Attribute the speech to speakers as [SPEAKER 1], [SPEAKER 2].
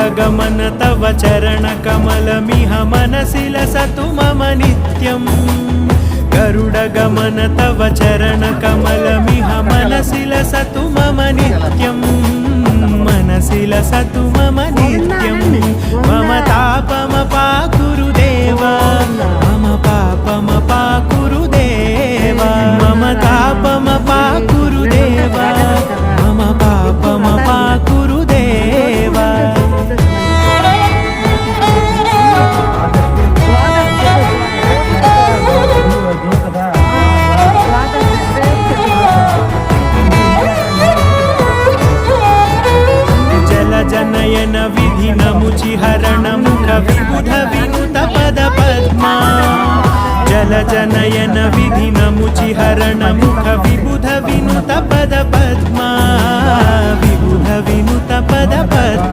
[SPEAKER 1] गरुडगमन तव चरणकमलमिह मनसि लसतु मम नित्यम् गरुडगमन तव चरणकमलमिह मनसि लसतु मम नित्यम् मनसि लसतु मम नित्यम् मम तापमपाकुरु देवा मम पापमपाकुरु देवा मम तापमपाकुरु देवा मम पापमपाकुरु देवा जनयन विधिनमुचिहरण मुख विबुध विनुत पद पद्मा जल जनयन विधिनमुचिहरण मुख विबुध विनुत पद पद्मा विबुध विनुत पद पद्मा।